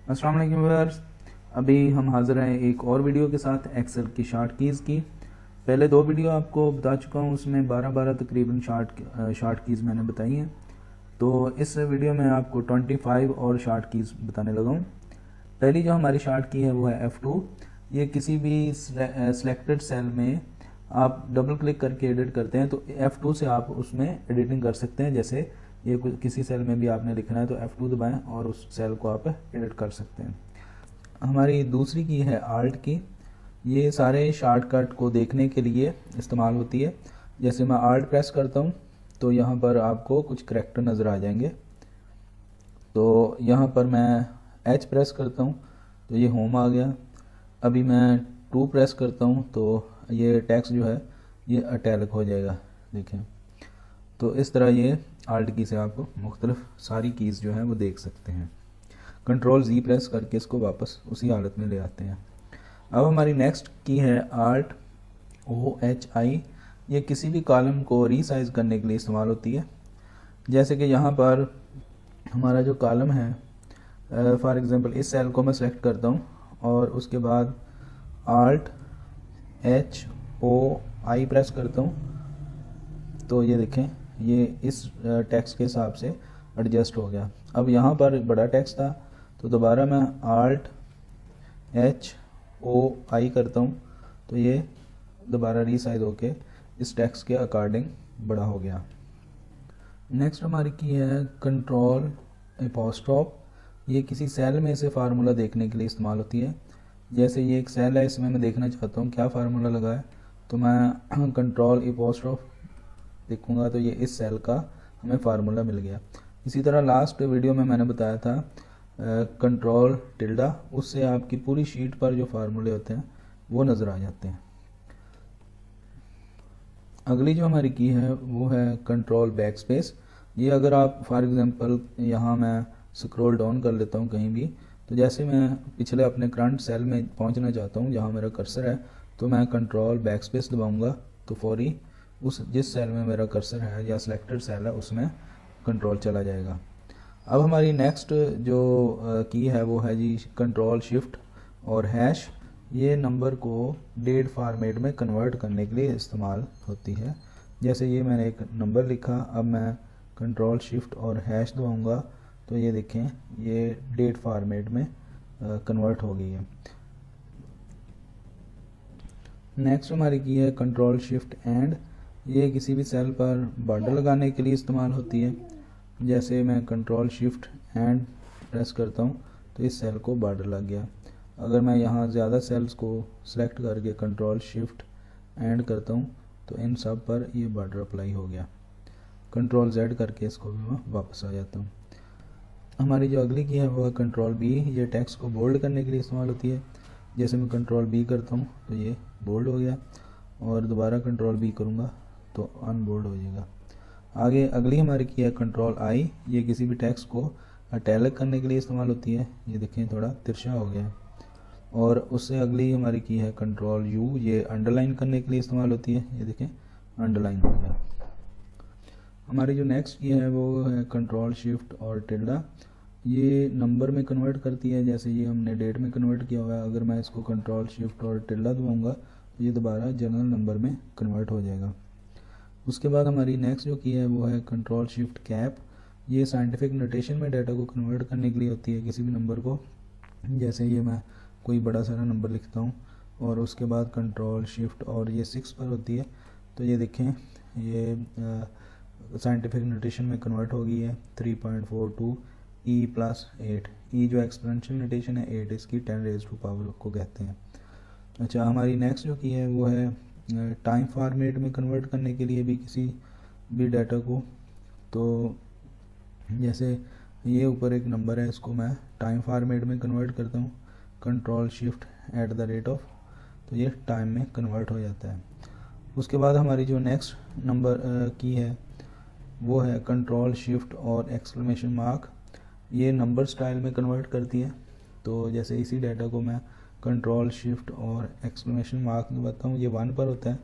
अस्सलाम वालेकुम व्यूअर्स। अभी हम हाज़िर हैं एक और वीडियो के साथ एक्सेल की शार्ट कीज़ की। पहले दो वीडियो आपको बता चुका हूँ, उसमें 12 तकरीबन शार्ट कीज़ मैंने बताई हैं। तो इस वीडियो में आपको 25 और शार्ट कीज़ बताने लगा हूँ। पहली जो हमारी शार्ट की है वो है F2। ये किसी भी सिलेक्टेड सेल में आप डबल क्लिक करके एडिट करते हैं तो F2 से आप उसमें एडिटिंग कर सकते हैं। जैसे ये किसी सेल में भी आपने लिखना है तो F2 दबाएं और उस सेल को आप एडिट कर सकते हैं। हमारी दूसरी की है आल्ट की। ये सारे शॉर्टकट को देखने के लिए इस्तेमाल होती है। जैसे मैं आल्ट प्रेस करता हूँ तो यहाँ पर आपको कुछ करैक्टर नज़र आ जाएंगे। तो यहाँ पर मैं H प्रेस करता हूँ तो ये होम आ गया। अभी मैं 2 प्रेस करता हूँ तो ये टेक्स्ट जो है ये इटैलिक हो जाएगा। देखें, तो इस तरह ये आल्ट की से आप मुख्तलिफ सारी कीज़ जो हैं वो देख सकते हैं। कंट्रोल Z प्रेस करके इसको वापस उसी हालत में ले आते हैं। अब हमारी नेक्स्ट की है आल्ट OHI। ये किसी भी कॉलम को रीसाइज करने के लिए इस्तेमाल होती है। जैसे कि यहाँ पर हमारा जो कॉलम है, फॉर एग्जांपल इस सेल को मैं सेलेक्ट करता हूँ और उसके बाद आल्ट HOI प्रेस करता हूँ तो ये देखें ये इस टेक्स्ट के हिसाब से एडजस्ट हो गया। अब यहाँ पर बड़ा टेक्स्ट था तो दोबारा मैं आल्ट HOI करता हूँ तो ये दोबारा रीसाइज होके इस टेक्स्ट के अकॉर्डिंग बड़ा हो गया। नेक्स्ट हमारी की है कंट्रोल एपोस्ट्रोफ। ये किसी सेल में से फार्मूला देखने के लिए इस्तेमाल होती है। जैसे ये एक सेल है, इसमें मैं देखना चाहता हूँ क्या फार्मूला लगा है तो मैं कंट्रोल एपोस्ट्रोफ देखूँगा तो ये इस सेल का हमें फार्मूला मिल गया। इसी तरह लास्ट वीडियो में मैंने बताया था कंट्रोल टिल्डा, उससे आपकी पूरी शीट पर जो फार्मूले होते हैं वो नज़र आ जाते हैं। अगली जो हमारी की है वो है कंट्रोल बैक स्पेस। ये अगर आप फॉर एग्जांपल यहाँ मैं स्क्रॉल डाउन कर लेता हूँ कहीं भी, तो जैसे मैं पिछले अपने करंट सेल में पहुँचना चाहता हूँ जहाँ मेरा कर्सर है तो मैं कंट्रोल बैक स्पेस दबाऊँगा तो फौरी उस जिस सेल में मेरा कर्सर है या सिलेक्टेड सेल है उसमें कंट्रोल चला जाएगा। अब हमारी नेक्स्ट जो की है वो है जी कंट्रोल शिफ्ट और हैश। ये नंबर को डेट फॉर्मेट में कन्वर्ट करने के लिए इस्तेमाल होती है। जैसे ये मैंने एक नंबर लिखा, अब मैं कंट्रोल शिफ्ट और हैश दबाऊंगा तो ये देखें ये डेट फॉर्मेट में कन्वर्ट हो गई है। नेक्स्ट हमारी की है कंट्रोल शिफ्ट एंड। ये किसी भी सेल पर बॉर्डर लगाने के लिए इस्तेमाल होती है। जैसे मैं कंट्रोल शिफ्ट एंड प्रेस करता हूँ तो इस सेल को बॉर्डर लग गया। अगर मैं यहाँ ज़्यादा सेल्स को सिलेक्ट करके कंट्रोल शिफ्ट एंड करता हूँ तो इन सब पर ये बॉर्डर अप्लाई हो गया। कंट्रोल Z करके इसको भी मैं वापस आ जाता हूँ। हमारी जो अगली की है वो है कंट्रोल B। ये टेक्स्ट को बोल्ड करने के लिए इस्तेमाल होती है। जैसे मैं कंट्रोल B करता हूँ तो ये बोल्ड हो गया और दोबारा कंट्रोल B करूँगा तो अनबोल्ड हो जाएगा। आगे अगली हमारी की है कंट्रोल I। ये किसी भी टेक्स्ट को इटैलिक करने के लिए इस्तेमाल होती है। ये देखें थोड़ा तिरछा हो गया। और उससे अगली हमारी की है कंट्रोल U। ये अंडरलाइन करने के लिए इस्तेमाल होती है। ये देखें अंडरलाइन हो गया। हमारी जो नेक्स्ट की है वो है कंट्रोल शिफ्ट और टिल्डा। ये नंबर में कन्वर्ट करती है। जैसे ये हमने डेट में कन्वर्ट किया हुआ है, अगर मैं इसको कंट्रोल शिफ्ट और टिल्डा दबाऊँगा तो ये दोबारा जनरल नंबर में कन्वर्ट हो जाएगा। उसके बाद हमारी नेक्स्ट जो की है वो है कंट्रोल शिफ्ट कैप। ये साइंटिफिक नोटेशन में डाटा को कन्वर्ट करने के लिए होती है किसी भी नंबर को। जैसे ये मैं कोई बड़ा सारा नंबर लिखता हूँ और उसके बाद कंट्रोल शिफ्ट और ये 6 पर होती है तो ये देखें ये साइंटिफिक नोटेशन में कन्वर्ट हो गई है 3.42 E+8। ई जो एक्सपोनेंशियल नोटेशन है 8, इसकी 10 रेज़ टू पावर को कहते हैं। अच्छा, हमारी नेक्स्ट जो की है वो है टाइम फॉर्मेट में कन्वर्ट करने के लिए भी किसी भी डाटा को। तो जैसे ये ऊपर एक नंबर है, इसको मैं टाइम फॉर्मेट में कन्वर्ट करता हूँ कंट्रोल शिफ्ट @ तो ये टाइम में कन्वर्ट हो जाता है। उसके बाद हमारी जो नेक्स्ट नंबर की है वो है कंट्रोल शिफ्ट और एक्सक्लेमेशन मार्क। ये नंबर स्टाइल में कन्वर्ट करती है। तो जैसे इसी डाटा को मैं कंट्रोल शिफ्ट और एक्सक्लेमेशन मार्क दबाता हूँ, ये 1 पर होता है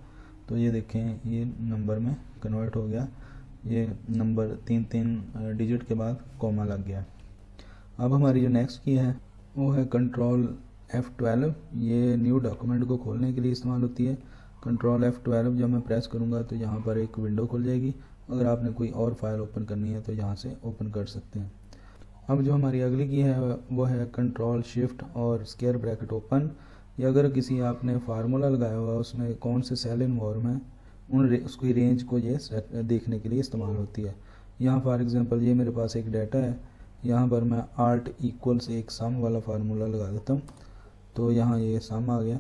तो ये देखें ये नंबर में कन्वर्ट हो गया। ये नंबर 3 डिजिट के बाद कॉमा लग गया। अब हमारी जो नेक्स्ट की है वो है कंट्रोल F12। ये न्यू डॉक्यूमेंट को खोलने के लिए इस्तेमाल होती है। कंट्रोल F12 जब मैं प्रेस करूँगा तो यहाँ पर एक विंडो खुल जाएगी। अगर आपने कोई और फाइल ओपन करनी है तो यहाँ से ओपन कर सकते हैं। अब जो हमारी अगली की है वो है कंट्रोल शिफ्ट और स्क्वायर ब्रैकेट ओपन। या अगर किसी आपने फार्मूला लगाया हुआ उसमें कौन से सेल इन्वॉल्व हैं उसकी रेंज को ये देखने के लिए इस्तेमाल होती है। यहाँ फॉर एग्जांपल ये मेरे पास एक डाटा है, यहाँ पर मैं आर्ट इक्वल से एक सम वाला फार्मूला लगा देता हूँ तो यहाँ ये सम आ गया।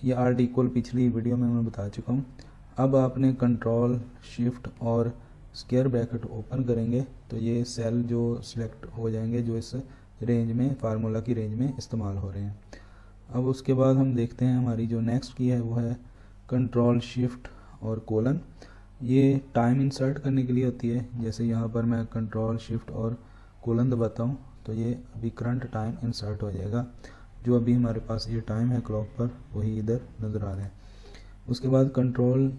ये आर्ट इक्वल पिछली वीडियो में मैं बता चुका हूँ। अब आपने कंट्रोल शिफ्ट और स्क्वायर ब्रैकेट ओपन करेंगे तो ये सेल जो सिलेक्ट हो जाएंगे जो इस रेंज में फार्मूला की रेंज में इस्तेमाल हो रहे हैं। अब उसके बाद हम देखते हैं हमारी जो नेक्स्ट की है वो है कंट्रोल शिफ्ट और कोलन। ये टाइम इंसर्ट करने के लिए होती है। जैसे यहाँ पर मैं कंट्रोल शिफ्ट और कोलन दबाता हूँ तो ये अभी करंट टाइम इंसर्ट हो जाएगा। जो अभी हमारे पास ये टाइम है क्लॉक पर वही इधर नज़र आ रहा है। उसके बाद कंट्रोल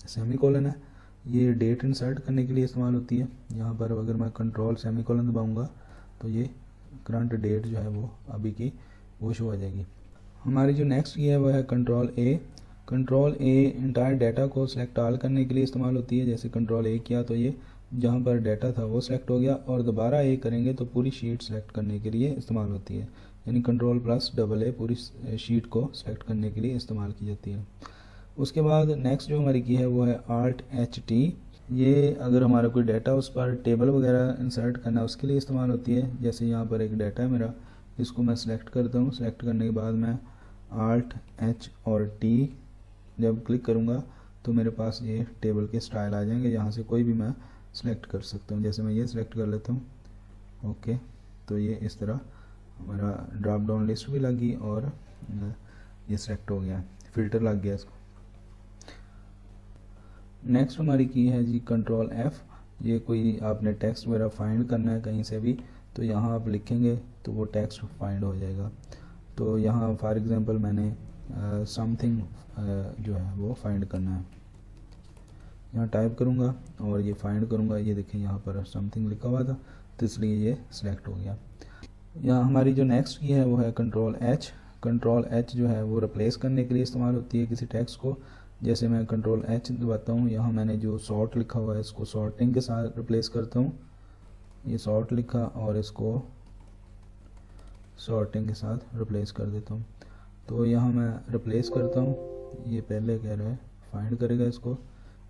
सेमी कोलन है, ये डेट इंसर्ट करने के लिए इस्तेमाल होती है। यहाँ पर अगर मैं कंट्रोल सेमी कोलन दबाऊँगा तो ये करंट डेट जो है वो अभी की वो शो हो जाएगी। हमारी जो नेक्स्ट की है वो है कंट्रोल ए। कंट्रोल ए इंटायर डाटा को सिलेक्ट ऑल करने के लिए इस्तेमाल होती है। जैसे कंट्रोल ए किया तो ये जहाँ पर डाटा था वो सिलेक्ट हो गया, और दोबारा ए करेंगे तो पूरी शीट सेलेक्ट करने के लिए इस्तेमाल होती है। यानी कंट्रोल प्लस डबल ए पूरी शीट को सेलेक्ट करने के लिए इस्तेमाल की जाती है। उसके बाद नेक्स्ट जो हमारी की है वो है आल्ट एच टी। ये अगर हमारा कोई डाटा उस पर टेबल वगैरह इंसर्ट करना है उसके लिए इस्तेमाल होती है। जैसे यहाँ पर एक डाटा है मेरा, इसको मैं सिलेक्ट करता हूँ। सिलेक्ट करने के बाद मैं आल्ट एच और टी जब क्लिक करूँगा तो मेरे पास ये टेबल के स्टाइल आ जाएंगे। यहाँ से कोई भी मैं सिलेक्ट कर सकता हूँ। जैसे मैं ये सिलेक्ट कर लेता हूँ, ओके, तो ये इस तरह हमारा ड्रॉप डाउन लिस्ट भी लगी और ये सिलेक्ट हो गया, फिल्टर लग गया इसको। नेक्स्ट हमारी की है जी कंट्रोल एफ। ये कोई आपने टेक्स्ट वगैरह फाइंड करना है कहीं से भी तो यहाँ आप लिखेंगे तो वो टेक्स्ट फाइंड हो जाएगा। तो यहाँ फॉर एग्जांपल मैंने समथिंग जो है वो फाइंड करना है, यहाँ टाइप करूँगा और ये फाइंड करूँगा। ये देखें यहाँ पर समथिंग लिखा हुआ था तो इसलिए ये सिलेक्ट हो गया। यहाँ हमारी जो नेक्स्ट की है वो है कंट्रोल एच। कंट्रोल एच जो है वो रिप्लेस करने के लिए इस्तेमाल होती है किसी टेक्स्ट को। जैसे मैं कंट्रोल एच दबाता हूँ, यहाँ मैंने जो सॉर्ट लिखा हुआ है इसको सॉर्टिंग के साथ रिप्लेस करता हूँ। ये सॉर्ट लिखा और इसको सॉर्टिंग के साथ रिप्लेस कर देता हूँ। तो यहाँ मैं रिप्लेस करता हूँ। ये पहले कह रहा है फाइंड करेगा, इसको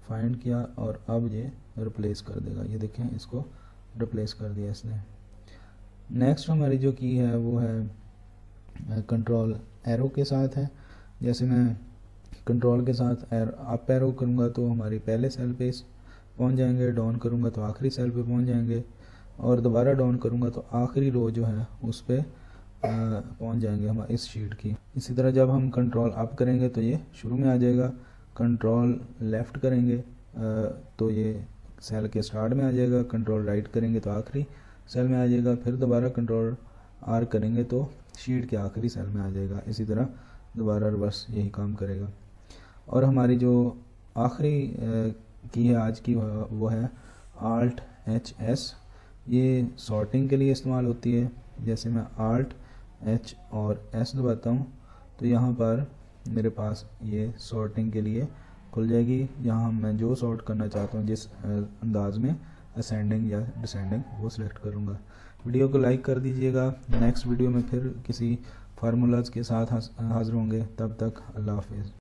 फाइंड किया और अब ये रिप्लेस कर देगा। ये देखें इसको रिप्लेस कर दिया इसने। नेक्स्ट हमारी जो की है वो है कंट्रोल एरो के साथ है। जैसे मैं कंट्रोल के साथ अप एरो करूँगा तो हमारी पहले सेल पे पहुँच जाएंगे, डाउन करूँगा तो आखिरी सेल पे पहुँच जाएंगे, और दोबारा डाउन करूँगा तो आखिरी रो जो है उस पर पहुँच जाएंगे हम इस शीट की। इसी तरह जब हम कंट्रोल अप करेंगे तो ये शुरू में आ जाएगा। कंट्रोल लेफ़्ट करेंगे तो ये सेल के स्टार्ट में आ जाएगा। कंट्रोल राइट करेंगे तो आखिरी सेल में आ जाएगा। फिर दोबारा कंट्रोल आर करेंगे तो शीट के आखिरी सेल में आ जाएगा। इसी तरह दोबारा रिवर्स यही काम करेगा। और हमारी जो आखिरी की है आज की वो है आल्ट एच एस। ये सॉर्टिंग के लिए इस्तेमाल होती है। जैसे मैं आल्ट एच और एस दबाता हूँ तो यहाँ पर मेरे पास ये सॉर्टिंग के लिए खुल जाएगी। यहाँ मैं जो सॉर्ट करना चाहता हूँ जिस अंदाज में असेंडिंग या डिसेंडिंग वो सिलेक्ट करूँगा। वीडियो को लाइक कर दीजिएगा। नेक्स्ट वीडियो में फिर किसी फार्मूलाज के साथ हाजिर होंगे। तब तक अल्लाह हाफिज़।